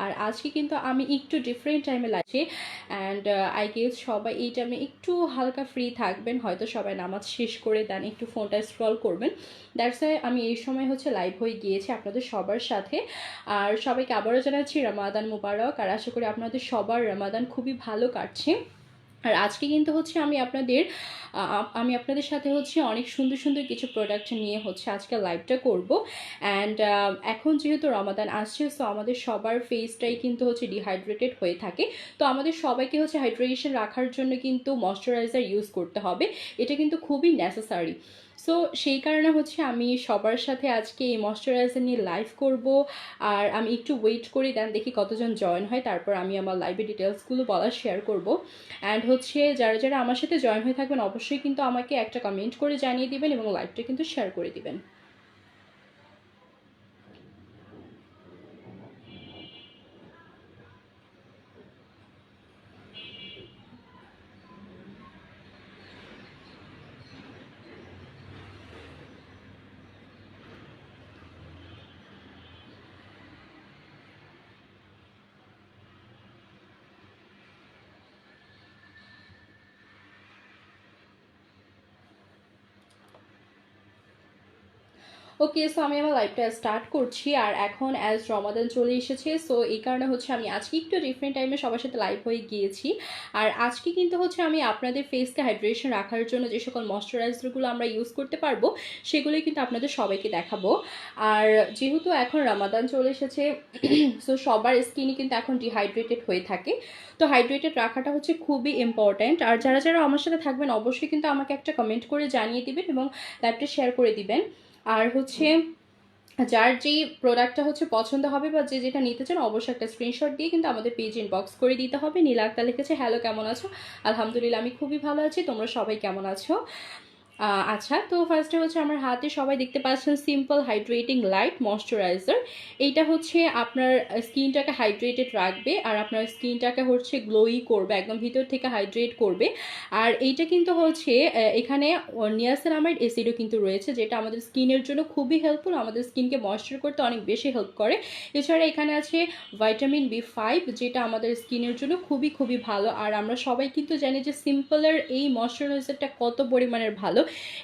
আর আজকে কিন্তু আমি একটু ডিফারেন্ট টাইমে লাগছি অ্যান্ড আই গেস সবাই এই টাইমে একটু হালকা ফ্রি থাকবেন, হয়তো সবাই নামাজ শেষ করে দেন একটু ফোনটা স্ক্রল করবেন। দ্যাটস ওয়াই আমি এই সময় হচ্ছে লাইভ হয়ে গিয়েছি আপনাদের সবার সাথে। আর সবাইকে আবারও জানাচ্ছি রমাদান মুবারক, আর আশা করি আপনাদের সবার রমাদান খুবই ভালো কাটছে। আর আজকে কিন্তু হচ্ছে আমি আপনাদের সাথে হচ্ছে অনেক সুন্দর সুন্দর কিছু প্রোডাক্ট নিয়ে হচ্ছে আজকে লাইভটা করব। অ্যান্ড এখন যেহেতু রমাদান আসছে, সো আমাদের সবার ফেসটাই কিন্তু হচ্ছে ডিহাইড্রেটেড হয়ে থাকে। তো আমাদের সবাইকে হচ্ছে হাইড্রেশন রাখার জন্য কিন্তু ময়শ্চারাইজার ইউজ করতে হবে, এটা কিন্তু খুবই নেসেসারি। সো সেই কারণে হচ্ছে আমি সবার সাথে আজকে এই ময়শ্চারাইজার নিয়ে লাইভ করব। আর আমি একটু ওয়েট করি, দেন দেখি কতজন জয়েন হয়, তারপর আমি আমার লাইভের ডিটেলসগুলো শেয়ার করব। অ্যান্ড হচ্ছে যারা যারা আমার সাথে জয়েন হয়ে থাকবেন অবশ্যই কিন্তু আমাকে একটা কমেন্ট করে জানিয়ে দিবেন এবং লাইভটা কিন্তু শেয়ার করে দিবেন। ওকে, সো আমি আমার লাইভটা স্টার্ট করছি। আর এখন অ্যাজ রমাদান চলে এসেছে, সো এই কারণে হচ্ছে আমি আজকে একটু ডিফারেন্ট টাইমে সবার সাথে লাইভ হয়ে গিয়েছি। আর আজকে কিন্তু হচ্ছে আমি আপনাদের ফেসকে হাইড্রেশন রাখার জন্য যে সকল ময়শ্চারাইজারগুলো আমরা ইউজ করতে পারবো সেগুলোই কিন্তু আপনাদের সবাইকে দেখাবো। আর যেহেতু এখন রমাদান চলে এসেছে, সো সবার স্কিনই কিন্তু এখন ডিহাইড্রেটেড হয়ে থাকে। তো হাইড্রেটেড রাখাটা হচ্ছে খুবই ইম্পর্ট্যান্ট। আর যারা যারা আমার সাথে থাকবেন অবশ্যই কিন্তু আমাকে একটা কমেন্ট করে জানিয়ে দিবেন এবং লাইভটা শেয়ার করে দিবেন। আর হচ্ছে যার যেই প্রোডাক্টটা হচ্ছে পছন্দ হবে বা যে যেটা নিতে চান অবশ্যই একটা স্ক্রিনশট দিয়ে কিন্তু আমাদের পেজ ইনবক্স করে দিতে হবে। নীলা আক্তার লিখেছে, হ্যালো কেমন আছো? আলহামদুলিল্লাহ আমি খুবই ভালো আছি, তোমরা সবাই কেমন আছো? আচ্ছা, তো ফার্স্টে হচ্ছে আমার হাতে সবাই দেখতে পাচ্ছেন সিম্পল হাইড্রেটিং লাইট ময়শ্চারাইজার। এইটা হচ্ছে আপনার স্কিনটাকে হাইড্রেটেড রাখবে আর আপনার স্কিনটাকে হচ্ছে গ্লোই করবে, একদম ভিতর থেকে হাইড্রেট করবে। আর এইটা কিন্তু হচ্ছে এখানে নিয়াসিনামাইড অ্যাসিডও কিন্তু রয়েছে, যেটা আমাদের স্কিনের জন্য খুবই হেল্পফুল, আমাদের স্কিনকে ময়শ্চার করতে অনেক বেশি হেল্প করে। এছাড়া এখানে আছে ভিটামিন B5, যেটা আমাদের স্কিনের জন্য খুবই খুবই ভালো। আর আমরা সবাই কিন্তু জানি যে সিম্পলের এই ময়শ্চারাইজারটা কত পরিমাণের ভালো।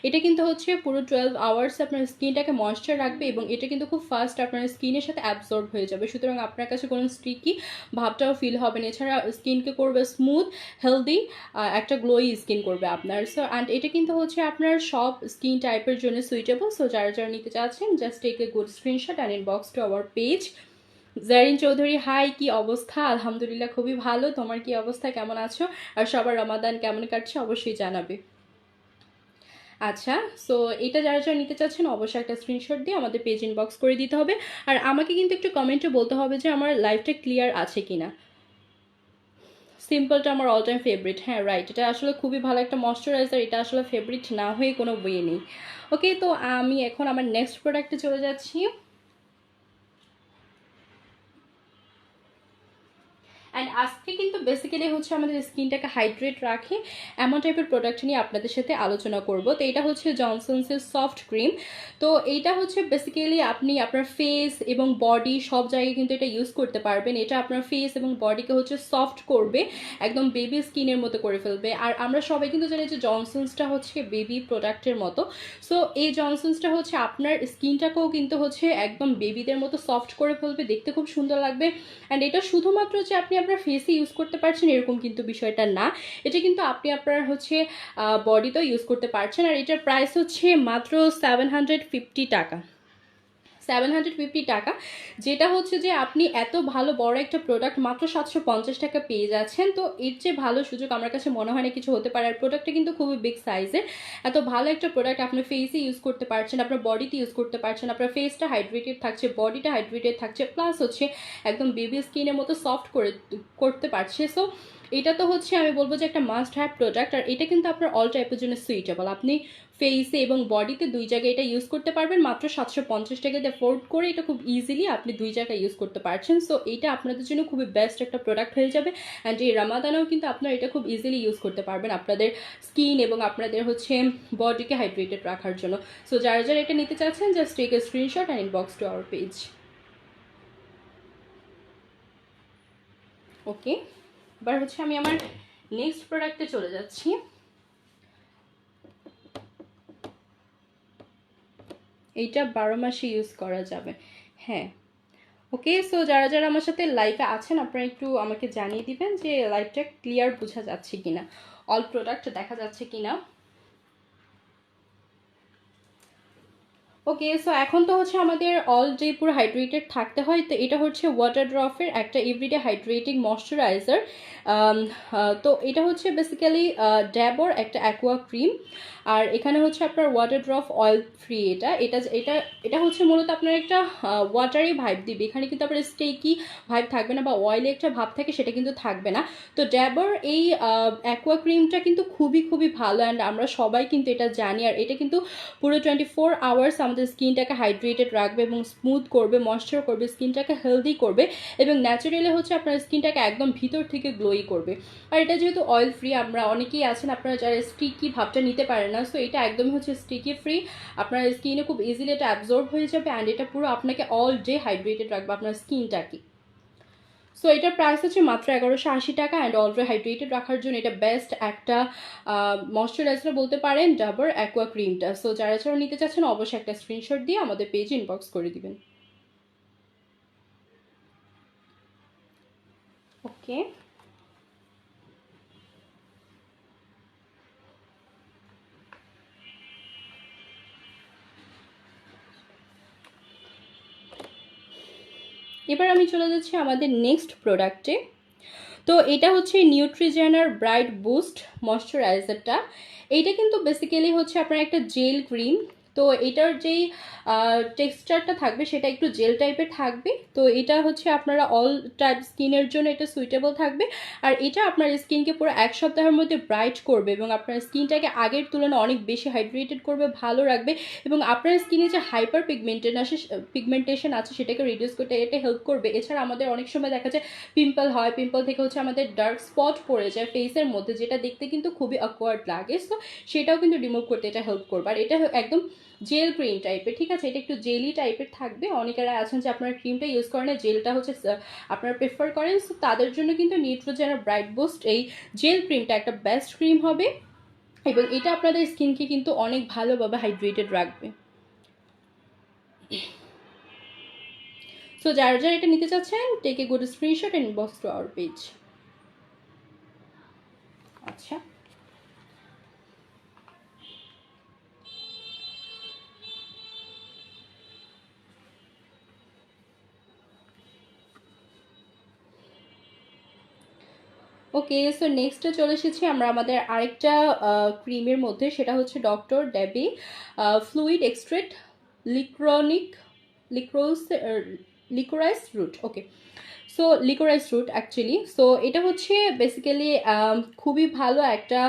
এটা কিন্তু হচ্ছে পুরো 12 আওয়ার্স আপনার স্কিনটাকে ময়েশ্চার রাখবে এবং এটা কিন্তু খুব ফাস্ট আপনার স্কিনের সাথে অ্যাবজর্ব হয়ে যাবে, সুতরাং আপনার কাছে কোনো স্ট্রিকি ভাবটাও ফিল হবে না। এছাড়া স্কিনকে করবে স্মুথ, হেলদি, একটা গ্লোই স্কিন করবে আপনার। সো অ্যান্ড এটা কিন্তু হচ্ছে আপনার সব স্কিন টাইপের জন্য সুইটেবল। সো যারা যারা নিতে চাচ্ছেন just take a good screenshot and inbox to our page. Zarin Chowdhury, hi, কি অবস্থা? আলহামদুলিল্লাহ খুবই ভালো, তোমার কি অবস্থা, কেমন আছো? আর সবার রমাদান কেমন কাটছে অবশ্যই জানাবে। আচ্ছা, সো এটা যারা যারা নিতে চাচ্ছেন অবশ্যই একটা স্ক্রিনশট দিয়ে আমাদের পেজ ইনবক্স করে দিতে হবে। আর আমাকে কিন্তু একটু কমেন্টে বলতে হবে যে আমার লাইফটা ক্লিয়ার আছে কিনা। সিম্পলটা আমার অল টাইম ফেভারিট, হ্যাঁ রাইট, এটা আসলে খুবই ভালো একটা ময়শ্চারাইজার, এটা আসলে ফেভারিট না হয়ে কোনো ওয়ে নেই। ওকে, তো আমি এখন আমার নেক্সট প্রোডাক্টে চলে যাচ্ছি। অ্যান্ড আজকে কিন্তু বেসিক্যালি হচ্ছে আমাদের স্কিনটাকে হাইড্রেট রাখে এমন টাইপের প্রোডাক্ট নিয়ে আপনাদের সাথে আলোচনা করব। তো এটা হচ্ছে জনসনসের সফট ক্রিম। তো এইটা হচ্ছে বেসিক্যালি আপনি আপনার ফেস এবং বডি সব জায়গায় কিন্তু এটা ইউজ করতে পারবেন। এটা আপনার ফেস এবং বডিকে হচ্ছে সফট করবে, একদম বেবি স্কিনের মতো করে ফেলবে। আর আমরা সবাই কিন্তু জানি যে জনসনসটা হচ্ছে বেবি প্রোডাক্টের মতো। সো এই জনসনসটা হচ্ছে আপনার স্কিনটাকেও কিন্তু হচ্ছে একদম বেবিদের মতো সফট করে ফেলবে, দেখতে খুব সুন্দর লাগবে। অ্যান্ড এটা শুধুমাত্র যে আপনি আপনার ফেসে ইউজ করতে পারছেন এরকম কিন্তু বিষয়টা না, এটা কিন্তু আপনি আপনার হচ্ছে বডিতেও ইউজ করতে পারছেন। আর এটার প্রাইস হচ্ছে মাত্র 750 টাকা। 750 টাকা, যেটা হচ্ছে যে আপনি এত ভালো বড় একটা প্রোডাক্ট মাত্র 750 টাকা পেয়ে যাচ্ছেন। তো এর চেয়ে ভালো সুযোগ আমার কাছে মনে হয় না কিছু হতে পারে। আর প্রোডাক্টটা কিন্তু খুবই বিগ সাইজের, এত ভালো একটা প্রোডাক্ট আপনার ফেসে ইউজ করতে পারছেন, আপনার বডিতে ইউজ করতে পারছেন, আপনার ফেসটা হাইড্রেটেড থাকছে, বডিটা হাইড্রেটেড থাকছে, প্লাস হচ্ছে একদম বেবি স্কিনের মতো সফট করতে পারছে। সো এটা তো হচ্ছে আমি বলবো যে একটা মাস্ট হ্যাভ প্রোডাক্ট। আর এটা কিন্তু আপনার অল টাইপের জন্য সুইটেবল, আপনি ফেসে এবং বডিতে দুই জায়গায় এটা ইউজ করতে পারবেন মাত্র 750 টাকা দিয়ে অ্যাফোর্ড করে। এটা খুব ইজিলি আপনি দুই জায়গায় ইউজ করতে পারছেন। সো এটা আপনাদের জন্য খুবই বেস্ট একটা প্রোডাক্ট হয়ে যাবে। অ্যান্ড এই রামাদানেও কিন্তু আপনারা এটা খুব ইজিলি ইউজ করতে পারবেন আপনাদের স্কিন এবং আপনাদের হচ্ছে বডিকে হাইড্রেটেড রাখার জন্য। সো যারা যারা এটা নিতে চাচ্ছেন just take a screenshot and inbox to our page. Okay, এবার হচ্ছে আমি আমার নেক্সট প্রোডাক্টে চলে যাচ্ছি। এইটা 12 মাসে ইউজ করা যাবে। হ্যাঁ, ওকে। সো যারা যারা আমার সাথে লাইভে আছেন আপনারা একটু আমাকে জানিয়ে দিবেন যে লাইভটা ক্লিয়ার বোঝা যাচ্ছে কিনা, অল প্রোডাক্ট দেখা যাচ্ছে কিনা। ওকে, সো এখন তো হচ্ছে আমাদের অল ডে পুরো হাইড্রেটেড থাকতে হয়, তো এটা হচ্ছে ওয়াটার ড্রপের একটা এভরিডে হাইড্রেটিং ময়শ্চারাইজার। তো এটা হচ্ছে বেসিক্যালি ড্যাবর একটা অ্যাকোয়া ক্রিম, আর এখানে হচ্ছে আপনার ওয়াটার ড্রপ অয়েল ফ্রি। এটা এটা এটা এটা হচ্ছে মূলত আপনার একটা ওয়াটারি ভাইব দিবে, এখানে কিন্তু আপনার স্টেকি ভাইব থাকবে না বা অয়েলি একটা ভাব থাকে সেটা কিন্তু থাকবে না। তো ড্যাবর এই অ্যাকোয়া ক্রিমটা কিন্তু খুবই খুবই ভালো, অ্যান্ড আমরা সবাই কিন্তু এটা জানি। আর এটা কিন্তু পুরো 24 আওয়ার্স আমাদের স্কিনটাকে হাইড্রেটেড রাখবে এবং স্মুথ করবে, ময়শ্চার করবে, স্কিনটাকে হেলদি করবে এবং ন্যাচারালি হচ্ছে আপনার স্কিনটাকে একদম ভিতর থেকে গ্লোই করবে। আর এটা যেহেতু অয়েল ফ্রি, আমরা অনেকেই আছেন আপনারা যারা স্টিকি ভাবটা নিতে পারেন না, সো এটা একদমই হচ্ছে স্টিকি ফ্রি। আপনার স্কিনে খুব ইজিলি এটা অ্যাবজর্ব হয়ে যাবে, অ্যান্ড এটা পুরো আপনাকে অল ডে হাইড্রেটেড রাখবে আপনার স্কিনটাকে। সো এটার প্রাইস হচ্ছে মাত্র 1180 টাকা, অ্যান্ড অলরেডি হাইড্রেটেড রাখার জন্য এটা বেস্ট একটা ময়শ্চারাইজার বলতে পারেন, ডাবর অ্যাকোয়া ক্রিমটা। সো যারা যারা নিতে চাচ্ছেন অবশ্যই একটা স্ক্রিনশট দিয়ে আমাদের পেজে ইনবক্স করে দিবেন। ওকে, এবার আমি চলে যাচ্ছি আমাদের নেক্সট প্রোডাক্টে। তো এটা হচ্ছে নিউট্রিজেনার ব্রাইট বুস্ট ময়শ্চারাইজারটা। এইটা কিন্তু বেসিক্যালি হচ্ছে আপনার একটা জেল ক্রিম। তো এটার যেই টেক্সচারটা থাকবে সেটা একটু জেল টাইপের থাকবে। তো এটা হচ্ছে আপনারা অল টাইপ স্কিনের জন্য এটা সুইটেবল থাকবে। আর এটা আপনার স্কিনকে পুরো 1 সপ্তাহের মধ্যে ব্রাইট করবে এবং আপনার স্কিনটাকে আগের তুলনায় অনেক বেশি হাইড্রেটেড করবে, ভালো রাখবে এবং আপনার স্কিনে যে হাইপার পিগমেন্টেশন আছে সেটাকে রিডিউস করতে এটা হেল্প করবে। এছাড়া আমাদের অনেক সময় দেখা যায় পিম্পল হয়, পিম্পল থেকে হচ্ছে আমাদের ডার্ক স্পট পড়ে যায় ফেসের মধ্যে, যেটা দেখতে কিন্তু খুবই অকওয়ার্ড লাগে। সো সেটাও কিন্তু রিমুভ করতে এটা হেল্প করবে। আর এটা একদম জেল ক্রিম টাইপের, ঠিক আছে, এটা একটু জেলি টাইপের থাকবে। অনেকেরা আছেন যে আপনার ক্রিমটা ইউজ করেন না, জেলটা হচ্ছে আপনারা প্রেফার করেন, সো তাদের জন্য কিন্তু নিউট্রিজেনা ব্রাইট বুস্ট এই জেল ক্রিমটা একটা বেস্ট ক্রিম হবে এবং এটা আপনাদের স্কিনকে কিন্তু অনেক ভালোভাবে হাইড্রেটেড রাখবে। সো যারা যারা এটা নিতে চাচ্ছেন take a good screenshot and inbox to our page. আচ্ছা, ওকে। সো নেক্সটে চলে এসেছি আমরা আমাদের আরেকটা ক্রিমের মধ্যে, সেটা হচ্ছে ডক্টর ডেবি ফ্লুইড এক্সট্রেক্ট লিক্রনিক লিক্রোস liquorice root. Okay, so liquorice root actually. So এটা হচ্ছে বেসিক্যালি খুবই ভালো একটা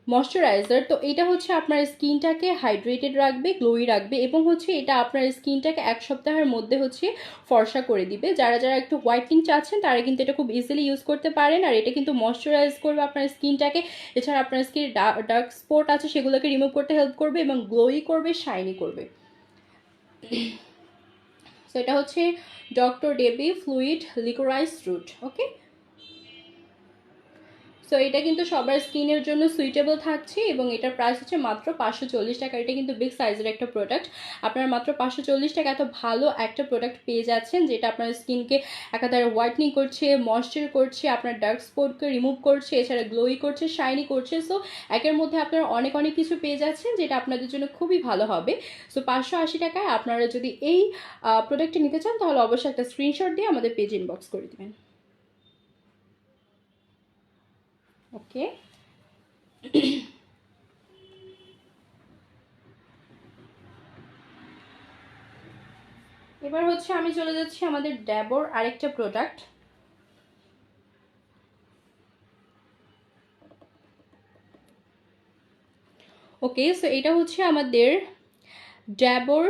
ময়শ্চারাইজার। তো এটা হচ্ছে আপনার স্কিনটাকে হাইড্রেটেড রাখবে, গ্লোই রাখবে এবং হচ্ছে এটা আপনার স্কিনটাকে 1 সপ্তাহের মধ্যে হচ্ছে ফর্সা করে দিবে। যারা যারা একটু হোয়াইটনিং চাচ্ছেন তারা কিন্তু এটা খুব ইজিলি ইউজ করতে পারেন। আর এটা কিন্তু ময়শ্চারাইজ করবে আপনার স্কিনটাকে। এছাড়া আপনার স্কিন ডার্ক স্পট আছে সেগুলোকে রিমুভ করতে হেল্প করবে এবং গ্লোই করবে, শাইনি করবে। সো এটা হচ্ছে ডক্টর ডেবি fluid liquorice root. Okay, so এটা কিন্তু সবার স্কিনের জন্য সুইটেবল থাকছে এবং এটার প্রাইস হচ্ছে মাত্র 540 টাকা। এটা কিন্তু বিগ সাইজের একটা প্রোডাক্ট। আপনারা মাত্র 540 টাকা এত ভালো একটা প্রোডাক্ট পেয়ে যাচ্ছেন, যেটা আপনার স্কিনকে একাধারে হোয়াইটনিং করছে, ময়শ্চার করছে, আপনার ডার্ক স্পটকে রিমুভ করছে, এছাড়া গ্লোই করছে, শাইনি করছে। সো একের মধ্যে আপনারা অনেক অনেক কিছু পেয়ে যাচ্ছেন, যেটা আপনাদের জন্য খুবই ভালো হবে। সো 580 টাকায় আপনারা যদি এই প্রোডাক্টটি নিতে চান তাহলে অবশ্যই একটা স্ক্রিনশট দিয়ে আমাদের পেজ ইনবক্স করে দেবেন। ওকে, এবার হচ্ছে আমি চলে যাচ্ছি আমাদের ড্যাবর আরেকটা প্রোডাক্ট। ওকে, সো এটা হচ্ছে আমাদের Dabur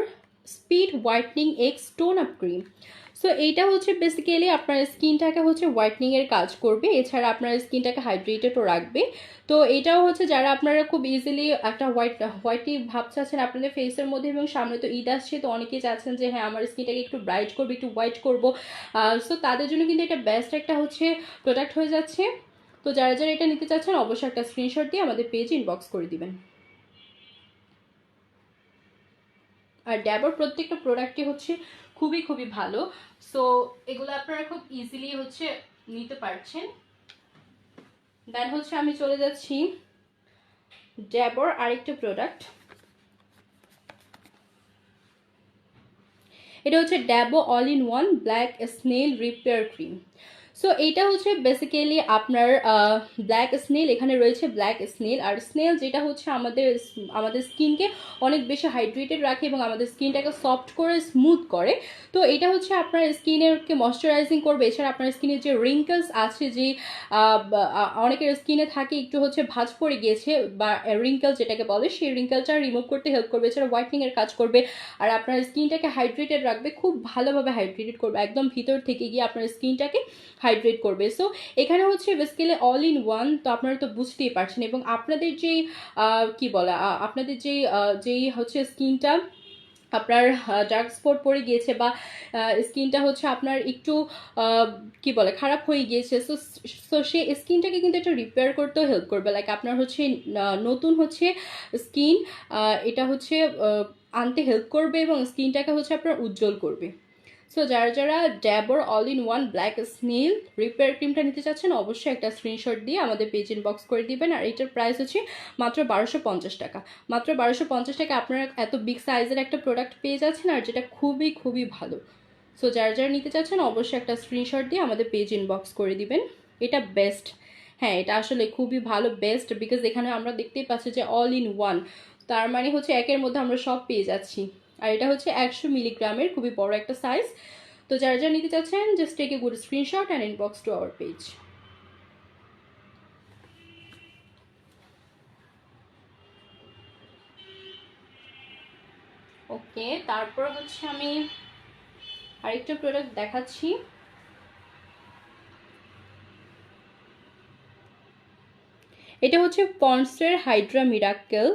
speed whitening X tone up cream. So এইটা হচ্ছে বেসিক্যালি আপনার স্কিনটাকে হচ্ছে হোয়াইটনিংয়ের কাজ করবে, এছাড়া আপনার স্কিনটাকে হাইড্রেটেডও রাখবে। তো এটাও হচ্ছে যারা আপনারা খুব ইজিলি একটা হোয়াইটি ভাব চাচ্ছেন আপনাদের ফেসের মধ্যে, এবং সামনে তো ঈদ আসছে, তো অনেকেই চাচ্ছেন যে হ্যাঁ আমার স্কিনটাকে একটু ব্রাইট করবো, একটু হোয়াইট করবো, সো তাদের জন্য কিন্তু এটা বেস্ট একটা হচ্ছে প্রোডাক্ট হয়ে যাচ্ছে। তো যারা যারা এটা নিতে চাচ্ছেন অবশ্যই একটা স্ক্রিনশট দিয়ে আমাদের পেজে ইনবক্স করে দিবেন। আর ড্যাবর প্রত্যেকটা প্রোডাক্টই হচ্ছে খুবই খুবই ভালো, সো এগুলো আপনারা খুব ইজিলি হচ্ছে নিতে পারছেন। দেন হচ্ছে আমি চলে যাচ্ছি ড্যাবর আরেকটা প্রোডাক্ট, এটা হচ্ছে Dabo all in one black snail repair cream. So এইটা হচ্ছে বেসিক্যালি আপনার ব্ল্যাক স্নেল, এখানে রয়েছে ব্ল্যাক স্নেল, আর স্নেল যেটা হচ্ছে আমাদের স্কিনকে অনেক বেশি হাইড্রেটেড রাখে এবং আমাদের স্কিনটাকে সফট করে স্মুথ করে। তো এটা হচ্ছে আপনার স্কিনেরকে ময়শ্চারাইজিং করবে, এছাড়া আপনার স্কিনের যে রিঙ্কলস আছে, যে অনেকের স্কিনে থাকে একটু হচ্ছে ভাঁজ পড়ে গিয়েছে বা রিঙ্কল যেটাকে বলে, সেই রিঙ্কলটা রিমুভ করতে হেল্প করবে, এছাড়া হোয়াইটনিংয়ের কাজ করবে, আর আপনার স্কিনটাকে হাইড্রেটেড রাখবে, খুব ভালোভাবে হাইড্রেটেড করবে, একদম ভিতর থেকে গিয়ে আপনার স্কিনটাকে হাইড্রেট করবে। সো এখানে হচ্ছে বেসিক্যালি অল ইন ওয়ান, তো আপনারা তো বুঝতেই পারছেন। এবং আপনাদের যেই কি বলে আপনাদের যেই হচ্ছে স্কিনটা আপনার ডার্ক স্পট পড়ে গিয়েছে বা স্কিনটা হচ্ছে আপনার একটু কি বলে খারাপ হয়ে গিয়েছে, সো সো সেই স্কিনটাকে কিন্তু এটা রিপেয়ার করতেও হেল্প করবে, লাইক আপনার হচ্ছে নতুন হচ্ছে স্কিন এটা হচ্ছে আনতে হেল্প করবে এবং স্কিনটাকে হচ্ছে আপনার উজ্জ্বল করবে। সো যারা যারা Dabur all in one black snail repair ক্রিমটা নিতে চাচ্ছেন অবশ্যই একটা স্ক্রিনশট দিয়ে আমাদের পেজ ইনবক্স করে দিবেন। আর এটার প্রাইস হচ্ছে মাত্র 1250 টাকা। মাত্র 1250 টাকা আপনারা এত বিগ সাইজের একটা প্রোডাক্ট পেয়ে যাচ্ছেন, আর যেটা খুবই খুবই ভালো। সো যারা যারা নিতে চাচ্ছেন অবশ্যই একটা স্ক্রিনশট দিয়ে আমাদের পেজ ইনবক্স করে দিবেন। এটা বেস্ট, হ্যাঁ এটা আসলে খুবই ভালো, বেস্ট, বিকজ এখানে আমরা দেখতেই পাচ্ছি যে অল ইন ওয়ান, তার মানে হচ্ছে একের মধ্যে আমরা সব পেয়ে যাচ্ছি। আর এটা হচ্ছে 100 মিলিগ্রামের, খুবই বড় একটা সাইজ। তো যারা যারা নিতে চাচ্ছেন just take a good screenshot and inbox to our page. Okay, তারপর হচ্ছে আমি আরেকটা প্রোডাক্ট দেখাচ্ছি। এটা হচ্ছে পন্ডসের হাইড্রা মিরাকেল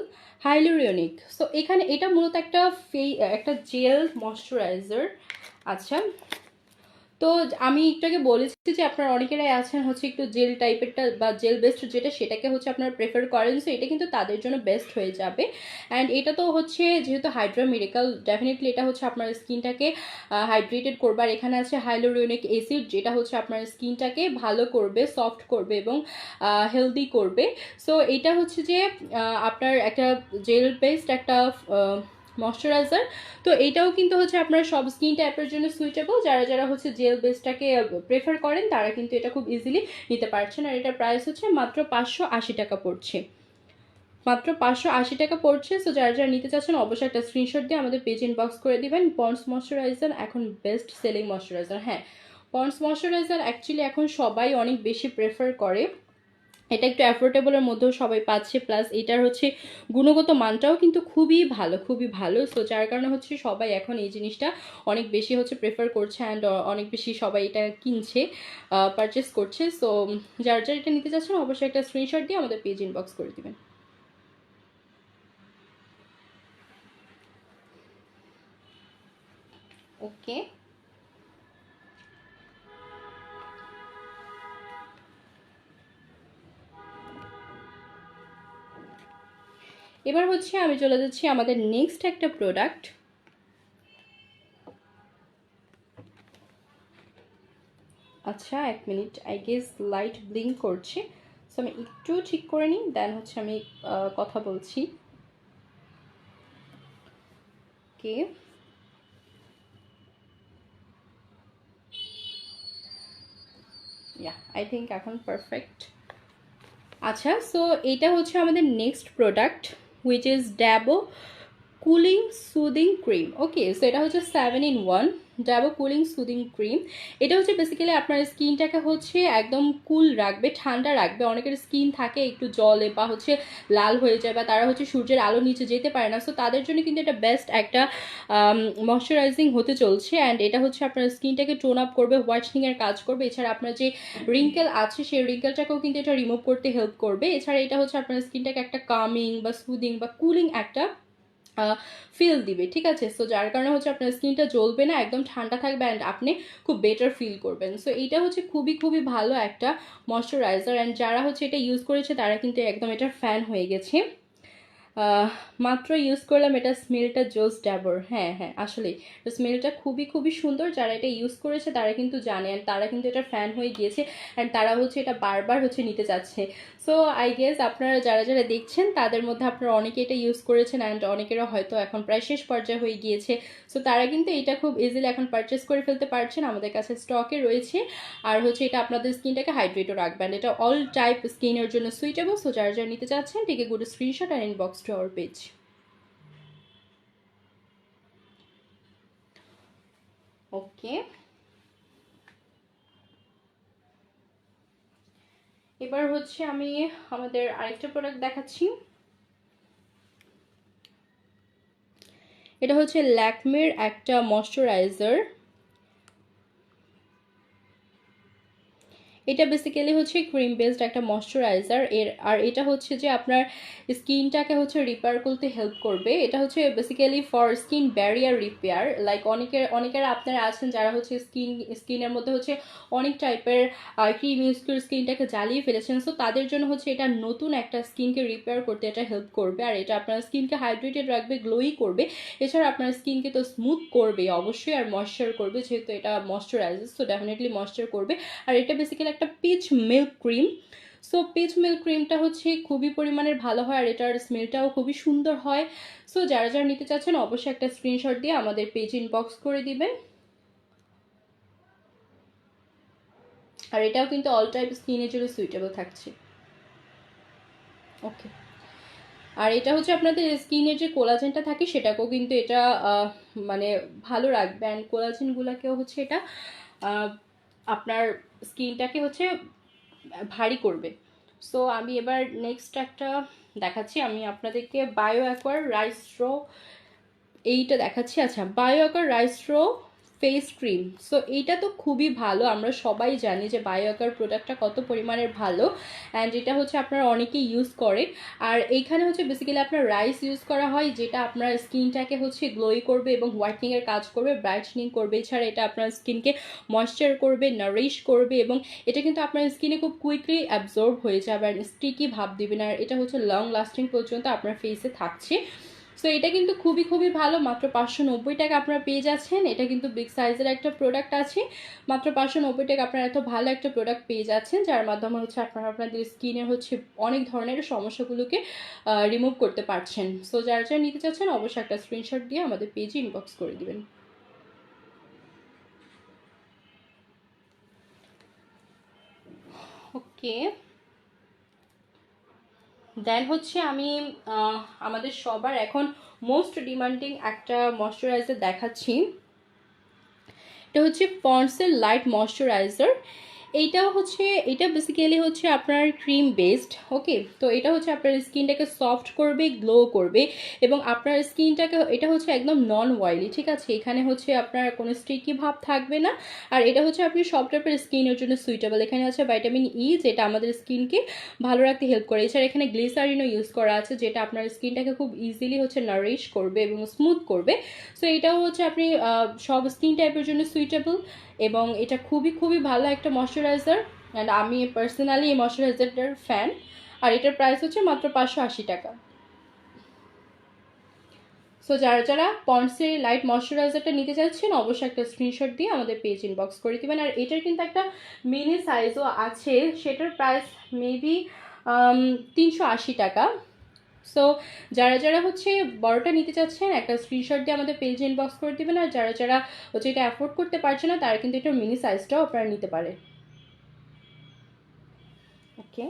হাইলুরোনিক। সো এখানে এটা মূলত একটা জেল ময়শ্চারাইজার। আচ্ছা, তো আমি একটু আগে বলেছি যে আপনারা অনেকেরাই আছেন হচ্ছে একটু জেল টাইপেরটা বা জেল বেস্ট যেটা, সেটাকে হচ্ছে আপনারা প্রেফার করেন, সো এটা কিন্তু তাদের জন্য বেস্ট হয়ে যাবে। অ্যান্ড এটা তো হচ্ছে যেহেতু হাইড্রা মিরাকেল, ডেফিনেটলি এটা হচ্ছে আপনার স্কিনটাকে হাইড্রেটেড করবে। আর এখানে আছে হাইলুরোনিক অ্যাসিড, যেটা হচ্ছে আপনার স্কিনটাকে ভালো করবে, সফট করবে এবং হেলদি করবে। সো এটা হচ্ছে যে আপনার একটা জেল বেস্ট একটা ময়শ্চারাইজার। তো এইটাও কিন্তু হচ্ছে আপনার সব স্কিন টাইপের জন্য সুইটেবল, যারা যারা হচ্ছে জেল বেসটাকে প্রেফার করেন তারা কিন্তু এটা খুব ইজিলি নিতে পারছেন। আর এটার প্রাইস হচ্ছে মাত্র 580 টাকা পড়ছে, মাত্র 580 টাকা পড়ছে। সো যারা যারা নিতে চাচ্ছেন অবশ্যই একটা স্ক্রিনশট দিয়ে আমাদের পেজ ইনবক্স করে দিবেন। পন্ডস ময়শ্চারাইজার এখন বেস্ট সেলিং ময়শ্চারাইজার। হ্যাঁ, পন্ডস ময়শ্চারাইজার অ্যাকচুয়ালি এখন সবাই অনেক বেশি প্রেফার করে, এটা একটু অ্যাফোর্ডেবলের মধ্যেও সবাই পাচ্ছে, প্লাস এটার হচ্ছে গুণগত মানটাও কিন্তু খুবই ভালো, খুবই ভালো। সো যার কারণে হচ্ছে সবাই এখন এই জিনিসটা অনেক বেশি হচ্ছে প্রেফার করছে অ্যান্ড অনেক বেশি সবাই এটা কিনছে, পারচেস করছে। সো যার যার এটা নিতে চাচ্ছেন অবশ্যই একটা স্ক্রিনশট দিয়ে আমাদের পেজ ইনবক্স করে দেবেন। ওকে, এবার হচ্ছে আমি চলে যাচ্ছি আমাদের নেক্সট একটা প্রোডাক্ট। আচ্ছা এক minute, I guess light blink করছে, সো আমি একটু ঠিক করে নিই, দেন হচ্ছে আমি কথা বলছি। ওকে, ইয়া আই থিঙ্ক এখন পারফেক্ট। আচ্ছা, সো এটা হচ্ছে আমাদের next product, which is Dabo cooling soothing cream. Okay, so এটা হচ্ছে 7 in 1। Double cooling soothing cream. এটা হচ্ছে বেসিক্যালি আপনার স্কিনটাকে হচ্ছে একদম কুল রাখবে, ঠান্ডা রাখবে। অনেকের স্কিন থাকে একটু জলে বা হচ্ছে লাল হয়ে যায়, বা তারা হচ্ছে সূর্যের আলো নিচে যেতে পারে না, সো তাদের জন্য কিন্তু এটা বেস্ট একটা ময়শ্চারাইজিং হতে চলছে। অ্যান্ড এটা হচ্ছে আপনার স্কিনটাকে টোন আপ করবে, হোয়াইটনিংয়ের কাজ করবে। এছাড়া আপনার যে রিঙ্কেল আছে সেই রিঙ্কেলটাকেও কিন্তু এটা রিমুভ করতে হেল্প করবে। এছাড়া এটা হচ্ছে আপনার স্কিনটাকে একটা কামিং বা সুদিং বা কুলিং একটা ফিল দিবে, ঠিক আছে। সো যার কারণে হচ্ছে আপনার স্কিনটা জ্বলবে না, একদম ঠান্ডা থাকবে, অ্যান্ড আপনি খুব বেটার ফিল করবেন। সো এইটা হচ্ছে খুবই খুবই ভালো একটা ময়শ্চারাইজার, অ্যান্ড যারা হচ্ছে এটা ইউজ করেছে তারা কিন্তু একদম এটার ফ্যান হয়ে গেছে। মাত্র ইউজ করলাম, এটা স্মেলটা জোস ড্যাবর। হ্যাঁ হ্যাঁ, আসলেই স্মেলটা খুবই খুবই সুন্দর। যারা এটা ইউজ করেছে তারা কিন্তু জানে, অ্যান্ড তারা কিন্তু এটার ফ্যান হয়ে গিয়েছে, অ্যান্ড তারা হচ্ছে এটা বারবার হচ্ছে নিতে চাচ্ছে। সো আই গেস আপনারা যারা যারা দেখছেন তাদের মধ্যে আপনারা অনেকে এটা ইউজ করেছেন, অ্যান্ড অনেকেরও হয়তো এখন প্রায় শেষ পর্যায়ে হয়ে গিয়েছে। সো তারা কিন্তু এটা খুব ইজিলি এখন পারচেস করে ফেলতে পারছেন, আমাদের কাছে স্টকে রয়েছে। আর হচ্ছে এটা আপনাদের স্কিনটাকে হাইড্রেটও রাখবেন, এটা অল টাইপ স্কিনের জন্য সুইটেবল। সো যারা যারা নিতে চাচ্ছেন take a good screenshot and inbox to our page. Okay, এবার হচ্ছে আমি আমাদের আরেকটা প্রোডাক্ট দেখাচ্ছি। এটা হচ্ছে ল্যাকমির একটা ময়শ্চারাইজার। এটা বেসিক্যালি হচ্ছে ক্রিম বেসড একটা ময়শ্চারাইজার আর এটা হচ্ছে যে আপনার স্কিনটাকে হচ্ছে রিপেয়ার করতে হেল্প করবে। এটা হচ্ছে basically for skin barrier repair. Like অনেকেরা আপনারা আছেন যারা হচ্ছে স্কিনের মধ্যে হচ্ছে অনেক টাইপের ক্রিম ইউজ করে স্কিনটাকে জ্বালিয়ে ফেলেছেন। সো তাদের জন্য হচ্ছে এটা নতুন একটা স্কিনকে রিপেয়ার করতে এটা হেল্প করবে, আর এটা আপনার স্কিনকে হাইড্রেটেড রাখবে, গ্লোই করবে। এছাড়া আপনার স্কিনকে তো স্মুথ করবে অবশ্যই, আর ময়শ্চার করবে, যেহেতু এটা ময়শ্চারাইজার সো ডেফিনেটলি ময়শ্চার করবে। আর এটা বেসিক্যালি একটা pitch milk cream. So pitch milk ক্রিমটা হচ্ছে খুবই পরিমাণের ভালো হয়, আর এটার স্মেলটাও খুবই সুন্দর হয়। সো যারা যারা নিতে চাচ্ছেন অবশ্যই একটা স্ক্রিনশট দিয়ে আমাদের পেজ ইনবক্স করে দিবেন। আর এটাও কিন্তু অল টাইপ স্কিনের জন্য সুইটেবল থাকছে। ওকে, আর এটা হচ্ছে আপনাদের স্কিনের যে কোলাজেনটা থাকে সেটাকেও কিন্তু এটা মানে ভালো রাখবে, অ্যান্ড কোলাজেনগুলোকেও হচ্ছে এটা আপনার স্কিনটাকে হচ্ছে ভারী করবে। সো আমি এবার নেক্সট একটা দেখাচ্ছি, আমি আপনাদেরকে বায়ো অ্যাকোয়ার রাইস রো এইটা দেখাচ্ছি। আচ্ছা, bio aqua rice raw face cream. So এইটা তো খুবই ভালো, আমরা সবাই জানি যে বায়ো অ্যাকোয়ার প্রোডাক্টটা কত পরিমাণের ভালো, অ্যান্ড এটা হচ্ছে আপনারা অনেকেই ইউজ করে। আর এইখানে হচ্ছে বেসিক্যালি আপনার রাইস ইউজ করা হয়, যেটা আপনার স্কিনটাকে হচ্ছে গ্লোই করবে এবং হোয়াইটনিংয়ের কাজ করবে, ব্রাইটনিং করবে। এছাড়া এটা আপনার স্কিনকে ময়েশ্চার করবে, নারিশ করবে, এবং এটা কিন্তু আপনার স্কিনে খুব কুইকলি অ্যাবজর্ব হয়ে যাবে, আর স্টিকি ভাব দিবে না। আর এটা হচ্ছে লং লাস্টিং পর্যন্ত আপনার ফেসে থাকছে। সো এটা কিন্তু খুবই খুবই ভালো, মাত্র 590 টাকা আপনারা পেয়ে যাচ্ছেন। এটা কিন্তু বিগ সাইজের একটা প্রোডাক্ট আছে, মাত্র 590 টাকা আপনারা এত ভালো একটা প্রোডাক্ট পেয়ে যাচ্ছেন, যার মাধ্যমে হচ্ছে আপনারা আপনাদের স্কিনের হচ্ছে অনেক ধরনের সমস্যাগুলোকে রিমুভ করতে পারছেন। সো যারা যারা নিতে চাচ্ছেন অবশ্যই একটা স্ক্রিনশট দিয়ে আমাদের পেজে ইনবক্স করে দিবেন। ওকে, দেন হচ্ছে আমি আমাদের সবার এখন মোস্ট ডিমান্ডিং একটা ময়শ্চারাইজার দেখাচ্ছি। এটা হচ্ছে পন্ডসের লাইট ময়শ্চারাইজার। এইটাও হচ্ছে, এটা বেসিক্যালি হচ্ছে আপনার ক্রিম বেসড। ওকে, তো এটা হচ্ছে আপনার স্কিনটাকে সফট করবে, গ্লো করবে, এবং আপনার স্কিনটাকে, এটা হচ্ছে একদম নন অয়েলি, ঠিক আছে। এখানে হচ্ছে আপনার কোনো স্টিকি ভাব থাকবে না, আর এটা হচ্ছে আপনি সব টাইপের স্কিনের জন্য সুইটেবল। এখানে আছে ভাইটামিন ই, যেটা আমাদের স্কিনকে ভালো রাখতে হেল্প করে। এছাড়া এখানে গ্লিসারিনও ইউজ করা আছে, যেটা আপনার স্কিনটাকে খুব ইজিলি হচ্ছে নারিশ করবে এবং স্মুথ করবে। সো এটাও হচ্ছে আপনি সব স্কিন টাইপের জন্য সুইটেবল, এবং এটা খুবই খুবই ভালো একটা ময়শ্চারাইজার, অ্যান্ড আমি পার্সোনালি এই ময়শ্চারাইজারটার ফ্যান। আর এটার প্রাইস হচ্ছে মাত্র 580 টাকা। সো যারা যারা পন্ডসের লাইট ময়শ্চারাইজারটা নিতে চাচ্ছেন অবশ্যই একটা স্ক্রিনশট দিয়ে আমাদের পেজ ইনবক্স করে দেবেন। আর এটার কিন্তু একটা মিনি সাইজও আছে, সেটার প্রাইস মেবি 380 টাকা। সো যারা যারা হচ্ছে বড়টা নিতে চাচ্ছেন একটা স্ক্রিনশট দিয়ে আমাদের পেজ ইনবক্স করে দেবেন, আর যারা যারা হচ্ছে এটা অ্যাফোর্ড করতে পারছে না তারা কিন্তু এটার মিনি সাইজটাও আপনারা নিতে পারে। ওকে,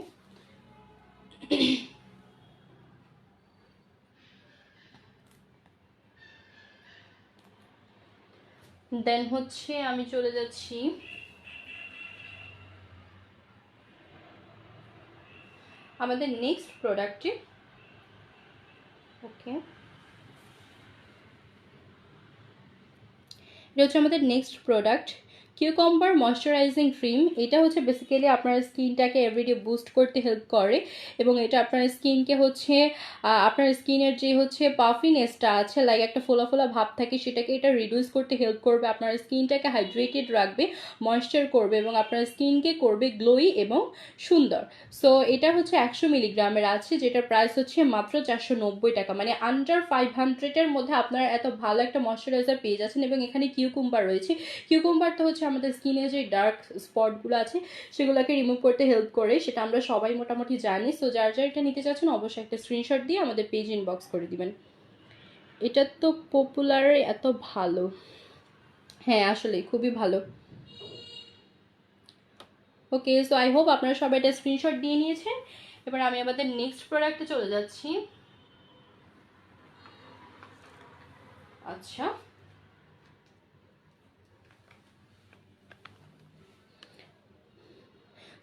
দেন হচ্ছে আমি চলে যাচ্ছি আমাদের নেক্সট প্রোডাক্টে। ওকে, এটা হচ্ছে আমাদের next product, cucumber moisturising cream. এটা হচ্ছে বেসিক্যালি আপনার স্কিনটাকে এভরিডে বুস্ট করতে হেল্প করে, এবং এটা আপনার স্কিনকে হচ্ছে আপনার স্কিনের যে হচ্ছে পাফিনেসটা আছে, লাইক একটা ফোলা ফোলা ভাব থাকে, সেটাকে এটা রিডিউস করতে হেল্প করবে, আপনার স্কিনটাকে হাইড্রেটেড রাখবে, ময়েশ্চার করবে, এবং আপনার স্কিনকে করবে গ্লোই এবং সুন্দর। সো এটা হচ্ছে 100 মিলিগ্রামের আছে, যেটার প্রাইস হচ্ছে মাত্র 490 টাকা, মানে আন্ডার 500-এর মধ্যে আপনারা এত ভালো একটা ময়শ্চারাইজার পেয়ে যাচ্ছেন। এবং এখানে কিউকুম্বার রয়েছে। কিউকুম্বার তো হচ্ছে আমাদের স্কিনে যে ডার্ক স্পটগুলো আছে সেগুলোকে রিমুভ করতে হেল্প করে, সেটা আমরা সবাই মোটামুটি জানি। সো যার যার এটা নিতে চাচ্ছেন অবশ্যই একটা স্ক্রিনশট দিয়ে আমাদের পেজ ইনবক্স করে দিবেন। এটা তো পপুলার, এত ভালো, হ্যাঁ আসলে খুবই ভালো। ওকে, সো আই হোপ আপনারা সবাই এটা স্ক্রিনশট দিয়ে নিয়েছেন। এবার আমি আমাদের নেক্সট প্রোডাক্টে চলে যাচ্ছি। আচ্ছা,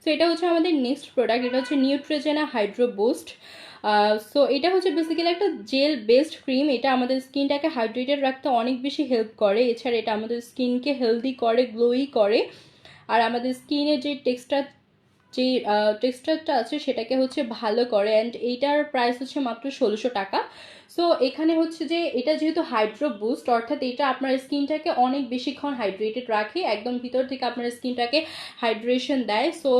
সো এটা হচ্ছে আমাদের নেক্সট প্রোডাক্ট, এটা হচ্ছে নিউট্রিজেনা হাইড্রো বুস্ট। সো এটা হচ্ছে বেসিক্যালি একটা জেল বেসড ক্রিম। এটা আমাদের স্কিনটাকে হাইড্রেটেড রাখতে অনেক বেশি হেল্প করে। এছাড়া এটা আমাদের স্কিনকে হেলদি করে, গ্লোই করে, আর আমাদের স্কিনের যে টেক্সচারটা আছে সেটাকে হচ্ছে ভালো করে। অ্যান্ড এইটার প্রাইস হচ্ছে মাত্র 1600 টাকা। সো এখানে হচ্ছে যে এটা যেহেতু হাইড্রো বুস্ট, অর্থাৎ এটা আপনার স্কিনটাকে অনেক বেশিক্ষণ হাইড্রেটেড রাখে, একদম ভিতর থেকে আপনার স্কিনটাকে হাইড্রেশন দেয়। সো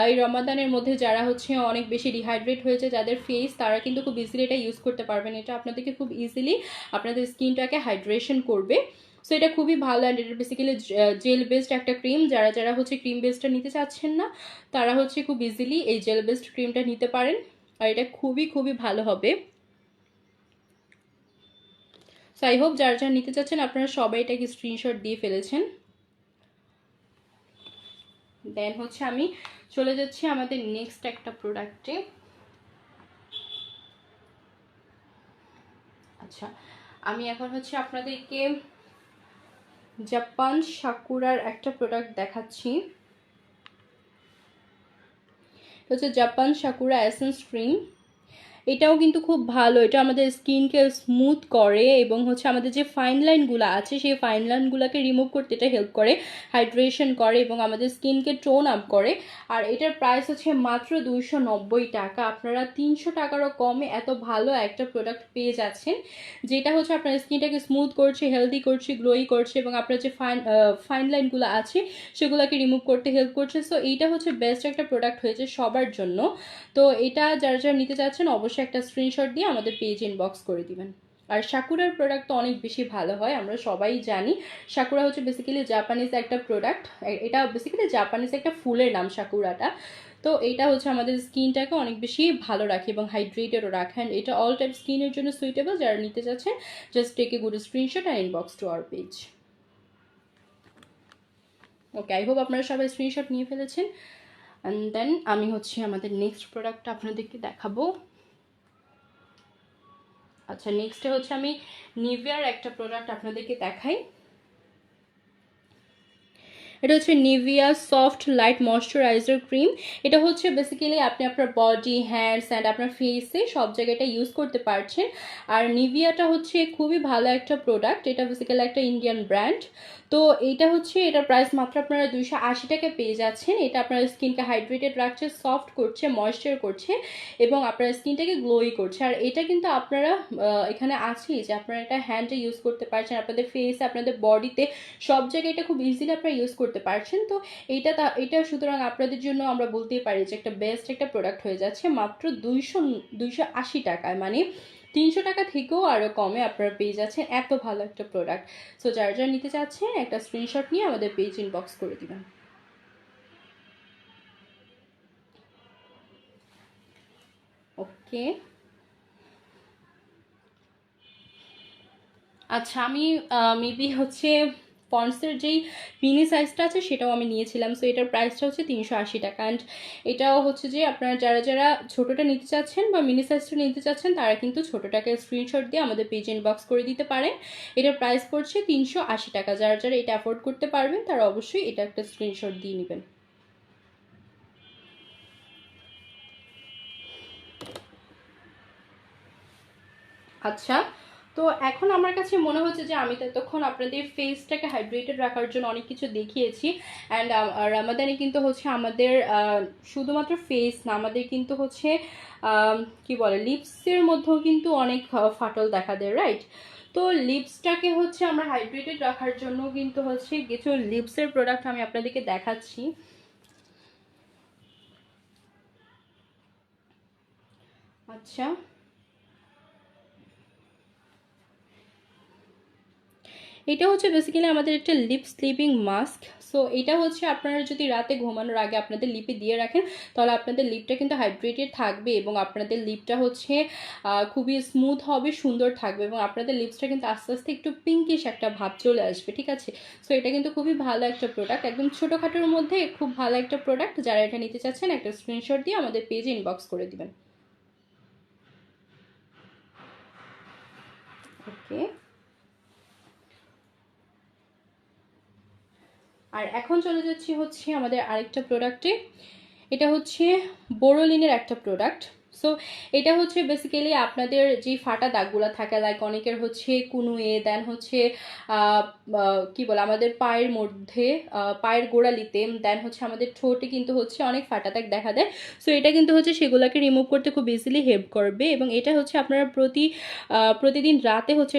এই রমাদানের মধ্যে যারা হচ্ছে অনেক বেশি ডিহাইড্রেট হয়েছে যাদের ফেস, তারা কিন্তু খুব ইজিলি এটা ইউজ করতে পারবেন। এটা আপনাদেরকে খুব ইজিলি আপনাদের স্কিনটাকে হাইড্রেশন করবে। সো এটা খুবই ভালো, অ্যান্ড এটা বেসিক্যালি জেল বেসড একটা ক্রিম। যারা যারা হচ্ছে ক্রিম বেসডটা নিতে চাচ্ছেন না, তারা হচ্ছে খুব ইজিলি এই জেল বেসড ক্রিমটা নিতে পারেন, আর এটা খুবই খুবই ভালো হবে। সো আই হোপ যারা যারা নিতে চাচ্ছেন আপনারা সবাই এটাকে স্ক্রিনশট দিয়ে ফেলেছেন। দেন হচ্ছে আমি চলে যাচ্ছি আমাদের নেক্সট একটা প্রোডাক্টে। আচ্ছা, আমি এখন হচ্ছে আপনাদেরকে জাপান সাকুরার একটা প্রোডাক্ট দেখাচ্ছি। এটা হচ্ছে জাপান সাকুরা এসেন্স ক্রিম। এটাও কিন্তু খুব ভালো, এটা আমাদের স্কিনকে স্মুথ করে, এবং হচ্ছে আমাদের যে ফাইন লাইনগুলো আছে সেই ফাইন লাইনগুলোকে রিমুভ করতে এটা হেল্প করে, হাইড্রেশন করে, এবং আমাদের স্কিনকে টোন আপ করে। আর এটার প্রাইস হচ্ছে মাত্র 290 টাকা। আপনারা 300 টাকারও কমে এত ভালো একটা প্রোডাক্ট পেয়ে যাচ্ছেন, যেটা হচ্ছে আপনার স্কিনটাকে স্মুথ করছে, হেলদি করছে, গ্লোই করছে, এবং আপনার যে ফাইন লাইনগুলো আছে সেগুলোকে রিমুভ করতে হেল্প করছে। সো এইটা হচ্ছে বেস্ট একটা প্রোডাক্ট হয়েছে সবার জন্য। তো এটা যারা যারা নিতে চাচ্ছেন অবশ্যই একটা স্ক্রিনশট দিয়ে আমাদের পেজ ইনবক্স করে দিবেন। আর সাকুরার প্রোডাক্ট তো অনেক বেশি ভালো হয়, আমরা সবাই জানি। সাকুরা হচ্ছে বেসিক্যালি জাপানিজ একটা প্রোডাক্ট। এটা বেসিক্যালি জাপানিজ একটা ফুলের নাম সাকুরাটা। তো এইটা হচ্ছে আমাদের স্কিনটাকে অনেক বেশি ভালো রাখে এবং হাইড্রেটেডও রাখে, অ্যান্ড এটা অল টাইপ স্কিনের জন্য সুইটেবল। যারা নিতে চাচ্ছেন just take a good screenshot and inbox to our page. Okay, I hope আপনারা সবাই স্ক্রিনশট নিয়ে ফেলেছেন। অ্যান্ড দেন আমি হচ্ছে আমাদের নেক্সট প্রোডাক্টটা আপনাদেরকে দেখাবো। আচ্ছা, নেক্সটে হচ্ছে আমি নিভিয়ার একটা প্রোডাক্ট আপনাদেরকে দেখাই। এটা হচ্ছে Nivea soft light moisturiser cream. এটা হচ্ছে বেসিক্যালি আপনি আপনার বডি, হ্যান্ডস অ্যান্ড আপনার ফেসে সব জায়গায় এটা ইউজ করতে পারছেন। আর নিভিয়াটা হচ্ছে খুবই ভালো একটা প্রোডাক্ট, এটা বেসিক্যালি একটা ইন্ডিয়ান ব্র্যান্ড। তো এইটা হচ্ছে এটার প্রাইস মাত্র আপনারা 280 টাকা পেয়ে যাচ্ছেন। এটা আপনার স্কিনকে হাইড্রেটেড রাখছে, সফট করছে, ময়েশ্চার করছে, এবং আপনার স্কিনটাকে গ্লোই করছে। আর এটা কিন্তু আপনারা এখানে আছেই যে আপনারা এটা হ্যান্ডে ইউজ করতে পারছেন, আপনাদের ফেসে, আপনাদের বডিতে, সব জায়গায় এটা খুব ইজিলি আপনারা ইউজ করতে পারছেন। তো এটা সুতরাং আপনাদের জন্য আমরা বলতেই পারি যে একটা বেস্ট একটা প্রোডাক্ট হয়ে যাচ্ছে মাত্র 280 টাকায়, মানে 300 টাকা থেকেও আরও কমে আপনারা পেয়ে যাচ্ছেন এত ভালো একটা প্রোডাক্ট। সো যারা যারা নিতে চাচ্ছেন একটা স্ক্রিনশট নিয়ে আমাদের পেজ ইনবক্স করে দিবেন। ওকে, আচ্ছা, আমি মেবি হচ্ছে পন্ডসের যেই মিনি সাইজটা আছে সেটাও আমি নিয়েছিলাম। সো এটার প্রাইসটা হচ্ছে 380 টাকা। অ্যান্ড এটাও হচ্ছে যে আপনারা যারা যারা ছোটোটা নিতে চাচ্ছেন বা মিনি সাইজটা নিতে চাচ্ছেন তারা কিন্তু ছোটোটাকে স্ক্রিনশট দিয়ে আমাদের পেজ ইনবক্স করে দিতে পারেন। এটার প্রাইস পড়ছে 380 টাকা। যারা যারা এটা অ্যাফোর্ড করতে পারবেন তারা অবশ্যই এটা একটা স্ক্রিনশট দিয়ে নেবেন। আচ্ছা, তো এখন আমার কাছে মনে হচ্ছে যে আমি তো তখন আপনাদের ফেসটাকে হাইড্রেটেড রাখার জন্য অনেক কিছু দেখিয়েছি। অ্যান্ড রামাদানে কিন্তু হচ্ছে আমাদের শুধুমাত্র ফেস না, আমাদের কিন্তু হচ্ছে কি বলে লিপসের মধ্যেও কিন্তু অনেক ফাটল দেখা দেয়, রাইট? তো লিপসটাকে হচ্ছে আমরা হাইড্রেটেড রাখার জন্য কিন্তু হচ্ছে কিছু লিপসের প্রোডাক্ট আমি আপনাদেরকে দেখাচ্ছি। আচ্ছা, এটা হচ্ছে বেসিক্যালি আমাদের একটা লিপ স্লিপিং মাস্ক। সো এটা হচ্ছে আপনারা যদি রাতে ঘুমানোর আগে আপনাদের লিপে দিয়ে রাখেন তাহলে আপনাদের লিপটা কিন্তু হাইড্রেটেড থাকবে এবং আপনাদের লিপটা হচ্ছে খুবই স্মুথ হবে, সুন্দর থাকবে এবং আপনাদের লিপসটা কিন্তু আস্তে আস্তে একটু পিঙ্কিশ একটা ভাব চলে আসবে, ঠিক আছে? সো এটা কিন্তু খুবই ভালো একটা প্রোডাক্ট, একদম ছোটোখাটোর মধ্যে খুব ভালো একটা প্রোডাক্ট। যারা এটা নিতে চাচ্ছেন একটা স্ক্রিনশট দিয়ে আমাদের পেজে ইনবক্স করে দিবেন। ওকে, আর এখন চলে যাচ্ছি হচ্ছে আমাদের আরেকটা প্রোডাক্টে। এটা হচ্ছে বোরোলিনের একটা প্রোডাক্ট। সো এটা হচ্ছে বেসিক্যালি আপনাদের যে ফাটা দাগগুলো থাকে, লাইক অনেকের হচ্ছে কুনুয়ে, দেন হচ্ছে কি বলে আমাদের পায়ের মধ্যে, পায়ের গোড়ালিতে, দেন হচ্ছে আমাদের ঠোঁটে কিন্তু হচ্ছে অনেক ফাটা দাগ দেখা দেয়। সো এটা কিন্তু হচ্ছে সেগুলোকে রিমুভ করতে খুব ইজিলি হেল্প করবে এবং এটা হচ্ছে আপনারা প্রতিদিন রাতে হচ্ছে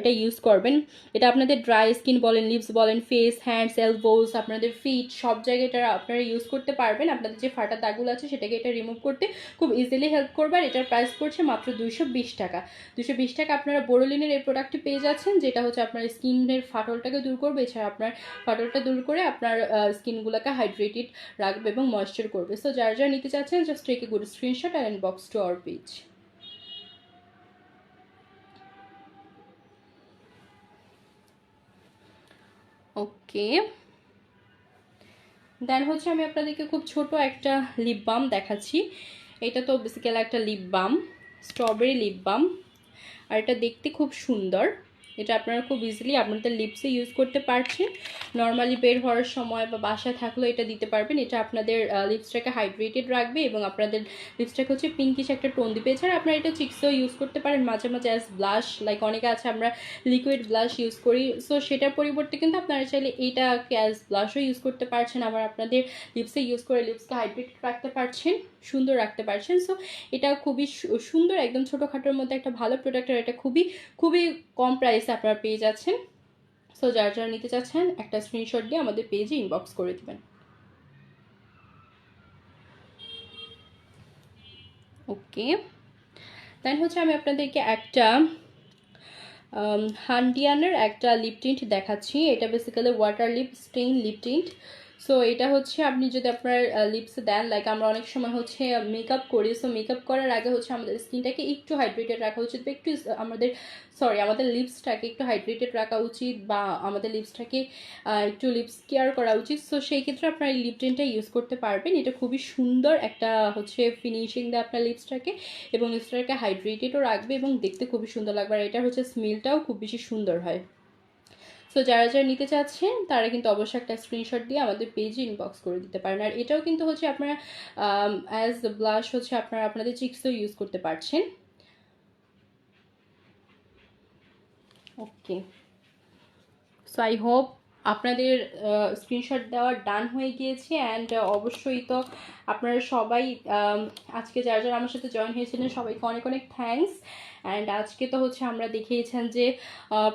এটা ইউজ করবেন। এটা আপনাদের ড্রাই স্কিন বলেন, লিপস বলেন, ফেস, হ্যান্ডস, এলবোস, আপনাদের ফিট সব জায়গায় এটা আপনারা ইউজ করতে পারবেন। আপনাদের যে ফাটা দাগগুলো আছে সেটাকে এটা রিমুভ করতে খুব ইজিলি হেল্প করবে। আর এটার প্রাইস পড়ছে মাত্র 220 টাকা। 220 টাকা আপনারা বোরোলিনের এই প্রোডাক্টটি পেয়ে যাচ্ছেন, যেটা হচ্ছে আপনার স্কিনের ফাটলটাকে দূর করবে, এছাড়া আপনার ফাটলটা দূর করে আপনার স্কিনগুলোকে হাইড্রেটেড রাখবে এবং ময়েশ্চার করবে। সো যারা যারা নিতে চাচ্ছেন just take a good screenshot and inbox to our page. Okay, then হচ্ছে আমি আপনাদেরকে খুব ছোট একটা লিপ বাম দেখাচ্ছি। এটা তো বেসিক্যালি একটা lip balm, strawberry lip balm, আর এটা দেখতে খুব সুন্দর। এটা আপনারা খুব ইজিলি আপনাদের লিপসে ইউজ করতে পারছেন। নর্মালি বের হওয়ার সময় বা বাসায় থাকলেও এটা দিতে পারবেন। এটা আপনাদের লিপসটাকে হাইড্রেটেড রাখবে এবং আপনাদের লিপসটাকে হচ্ছে পিঙ্কিশ একটা টোন দিবে। এছাড়া আপনারা এটা চিক্সেও ইউজ করতে পারেন মাঝে মাঝে অ্যাজ ব্লাশ, লাইক অনেকে আছে আমরা লিকুইড ব্লাশ ইউজ করি। সো সেটার পরিবর্তে কিন্তু আপনারা চাইলে এইটাকে অ্যাজ ব্লাশও ইউজ করতে পারছেন, আবার আপনাদের লিপসে ইউজ করে লিপসকে হাইড্রেটেড রাখতে পারছেন, সুন্দর রাখতে পারছেন। সো এটা খুবই সুন্দর, একদম ছোটোখাটোর মধ্যে একটা ভালো প্রোডাক্ট, আর এটা খুবই খুবই কম প্রাইসে আপনারা পেয়ে যাচ্ছেন। সো যারা যারা নিতে চাচ্ছেন একটা স্ক্রিনশট দিয়ে আমাদের পেজে ইনবক্স করে দেবেন। ওকে, দেন হচ্ছে আমি আপনাদেরকে একটা হান্ডিয়ানের একটা লিপ টিন্ট দেখাচ্ছি। এটা basically water lip stain lip tint. So এটা হচ্ছে আপনি যদি আপনার লিপসে দেন, লাইক আমরা অনেক সময় হচ্ছে মেকআপ করি, সো মেকআপ করার আগে হচ্ছে আমাদের স্কিনটাকে একটু হাইড্রেটেড রাখা উচিত, বা একটু আমাদের লিপসটাকে একটু হাইড্রেটেড রাখা উচিত, বা আমাদের লিপসটাকে একটু লিপস কেয়ার করা উচিত। সো সেই ক্ষেত্রে আপনার এই লিপ টিন্টটা ইউজ করতে পারবেন। এটা খুবই সুন্দর একটা হচ্ছে ফিনিশিং দেয় আপনার লিপসটাকে এবং লিপসটাকে হাইড্রেটেডও রাখবে এবং দেখতে খুবই সুন্দর লাগবে। আর এটার হচ্ছে স্মেলটাও খুব বেশি সুন্দর হয়। সো যারা যারা নিতে চাচ্ছেন তারা কিন্তু অবশ্যই একটা স্ক্রিনশট দিয়ে আমাদের পেজে ইনবক্স করে দিতে পারেন। আর এটাও কিন্তু হচ্ছে আপনারা অ্যাজ ব্লাশ হচ্ছে আপনারা আপনাদের চিক্সও ইউজ করতে পারছেন। ওকে, সো আই হোপ আপনাদের স্ক্রিনশট দেওয়া ডান হয়ে গিয়েছে। অ্যান্ড অবশ্যই তো আপনারা সবাই আজকে যারা যারা আমার সাথে জয়েন হয়েছিলেন সবাইকে অনেক অনেক থ্যাঙ্কস। অ্যান্ড আজকে তো হচ্ছে আমরা দেখিয়েছেন যে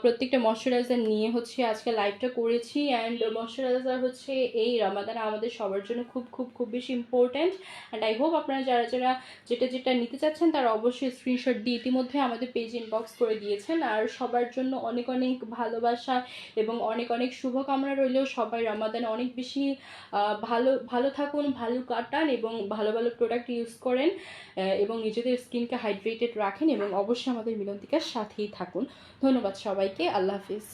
প্রত্যেকটা ময়শ্চারাইজার নিয়ে হচ্ছে আজকে লাইভটা করেছি। অ্যান্ড ময়শ্চারাইজার হচ্ছে এই রমাদানে আমাদের সবার জন্য খুব খুব খুব বেশি ইম্পর্ট্যান্ট। অ্যান্ড আই হোপ আপনারা যারা যারা যেটা যেটা নিতে চাচ্ছেন তারা অবশ্যই স্ক্রিনশট দিয়ে ইতিমধ্যে আমাদের পেজ ইনবক্স করে দিয়েছেন। আর সবার জন্য অনেক অনেক ভালোবাসা এবং অনেক অনেক শুভকামনা রইলেও সবাই রমাদানে অনেক বেশি ভালো ভালো থাকুন, ভালো কাটান এবং ভালো ভালো প্রোডাক্ট ইউজ করেন এবং নিজেদের স্কিনকে হাইড্রেটেড রাখেন এবং অবশ্যই আমাদের মিলন্তিকার সাথেই থাকুন। ধন্যবাদ সবাইকে, আল্লাহ হাফিজ।